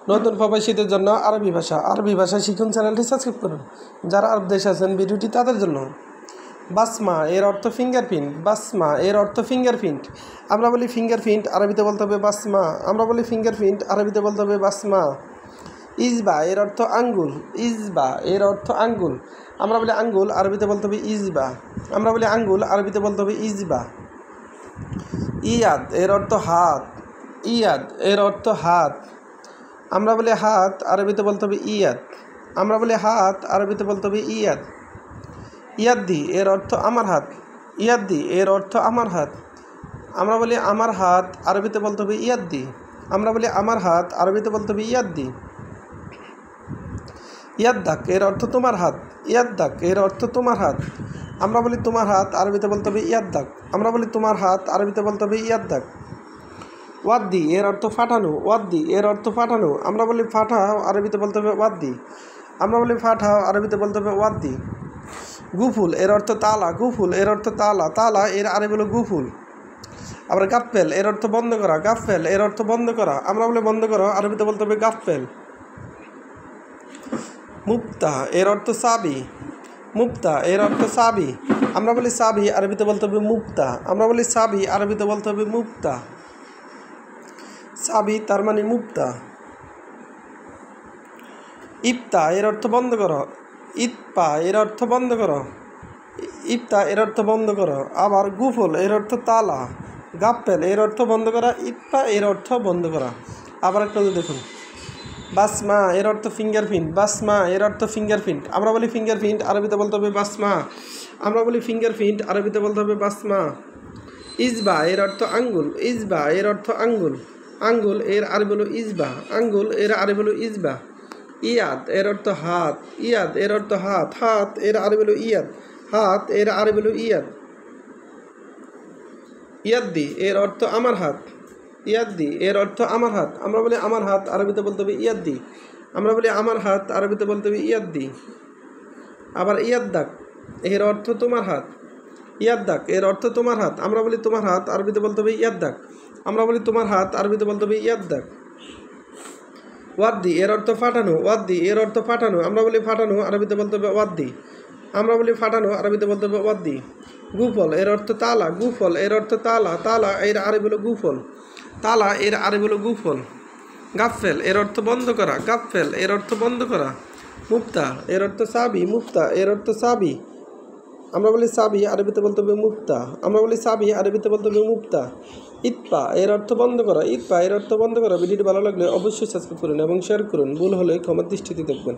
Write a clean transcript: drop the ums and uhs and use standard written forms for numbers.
নতুন প্রবাসীদের জন্য আরবি ভাষা শিখুন। চ্যানেলটি সাবস্ক্রাইব করুন। যারা আরব দেশে আছেন ভিডিওটি তাদের জন্য। বাসমা এর অর্থ ফিঙ্গারপ্রিন্ট। বাসমা এর অর্থ ফিঙ্গারপ্রিন্ট। আমরা বলি ফিঙ্গারপ্রিন্ট, আরবিতে বলতে হবে বাসমা। আমরা বলি ফিঙ্গারপ্রিন্ট, আরবিতে বলতে হবে বাসমা। ইজবা এর অর্থ আঙ্গুল। ইজবা এর অর্থ আঙ্গুল। আমরা বলি আঙ্গুল, আরবিতে বলতে হবে ইজবা। আমরা বলি আঙ্গুল, আরবিতে বলতে হবে ইজবা। ইয়াদ এর অর্থ হাত। ইয়াদ এর অর্থ হাত। আমরা বলি হাত, আরবিতে বলতে হবে ইয়াদ। আমরা বলি হাত, আরবিতে বলতে হবে ইয়াদ। ইয়াদ্দি এর অর্থ আমার হাত। ইয়াদ্দি এর অর্থ আমার হাত। আমরা বলি আমার হাত, আরবিতে বলতে হবে ইয়াদ্দি। আমরা বলি আমার হাত, আরবিতে বলতে হবে ইয়াদ্দি। ইয়াদ্দাক এর অর্থ তোমার হাত। ইয়াদ্দাক এর অর্থ তোমার হাত। আমরা বলি তোমার হাত, আরবিতে বলতে হবে ইয়াদ্দাক। আমরা বলি তোমার হাত, আরবিতে বলতে হবে ইয়াদ্দাক। ওয়াদ্দি এর অর্থ ফাটানো। ওয়াদ্দি এর অর্থ ফাটানো। আমরা বলি ফাটাও, আরবিতে বলতে হবে ওয়াদ্দি। আমরা বলি ফাটাও, আরবিতে বলতে হবে ওয়াদ্দি। গুফুল এর অর্থ তালা। গুফুল এর অর্থ তালা। তালা এর আরবি হলো গুফুল। আবার গাফেল এর অর্থ বন্ধ করা। গাফেল এর অর্থ বন্ধ করা। আমরা বলি বন্ধ করো, আরবিতে বলতে হবে গাফেল। মুক্তা এর অর্থ সাবি। মুক্তা এর অর্থ সাবি। আমরা বলি সাবি, আরবিতে বলতে হবে মুক্তা। আমরা বলি সাবি, আরবিতে বলতে হবে মুক্তা। সাবি তার মানে মুক্তা। ইফতা এর অর্থ বন্ধ করো। ইতপা এর অর্থ বন্ধ করো। ইফতা এর অর্থ বন্ধ করো। আবার গুফল এর অর্থ তালা। গাপ্পেল এর অর্থ বন্ধ করা। ইতপা এর অর্থ বন্ধ করা। আবার একটা দেখুন, বাসমা এর অর্থ ফিঙ্গারপ্রিন্ট। বাসমা এর অর্থ ফিঙ্গারপ্রিন্ট। আমরা বলি ফিঙ্গারপ্রিন্ট, আরবিতে বলতে হবে বাসমা। আমরা বলি ফিঙ্গারপ্রিন্ট, আরবিতে বলতে হবে বাসমা। ইজবা এর অর্থ আঙ্গুল। ইজবা এর অর্থ আঙ্গুল। আঙ্গুল এর আরবি হলো ইজবা। আঙ্গুল এর আরবি হলো ইজবা। ইয়াদ এর অর্থ হাত। ইয়াদ এর অর্থ হাত। হাত এর আরবি হলো ইয়াদ। হাত এর আরবি হলো ইয়াদ। ইয়াদ্দি এর অর্থ আমার হাত। ইয়াদ্দি এর অর্থ আমার হাত। আমরা বলি আমার হাত, আরবিতে বলতে হবে ইয়াদ্দি। আমরা বলি আমার হাত, আরবিতে বলতে হবে ইয়াদ্দি। আবার ইয়াদ্দাক এর অর্থ তোমার হাত। ইয়াদ্দাক এর অর্থ তোমার হাত। আমরা বলি তোমার হাত, আরবিতে বলতে হবে ইয়াদ্দাক। আমরা বলি তোমার হাত, আরবিতে বলতে হবে ইয়াদ্দাক। ওয়াদ্দি এর অর্থ ফাটানো। ওয়াদ্দি এর অর্থ ফাটানো। আমরা বলি ফাটানো, আরবিতে বলতে হবে ওয়াদ্দি। আমরা বলি ফাটানো, আরবিতে বলতে হবে ওয়াদ্দি। গুফল এর অর্থ তালা। গুফল এর অর্থ তালা। তালা এর আরবি হলো গুফল। তালা এর আরবি হলো গুফল। গাফেল এর অর্থ বন্ধ করা। গাফেল এর অর্থ বন্ধ করা। মুক্তা এর অর্থ সাবি। মুক্তা এর অর্থ সাবি। আমরা বলি সাবি, আরবিতে বলতে হবে মুক্তা। আমরা বলি সাবি, আরবিতে বলতে হবে মুক্তা। ইতপা এর অর্থ বন্ধ করা। ইতপা এর অর্থ বন্ধ করা। ভিডিওটি ভালো লাগলে অবশ্যই সাবস্ক্রাইব করুন এবং শেয়ার করুন। ভুল হলে ক্ষমার দৃষ্টিতে দেখবেন।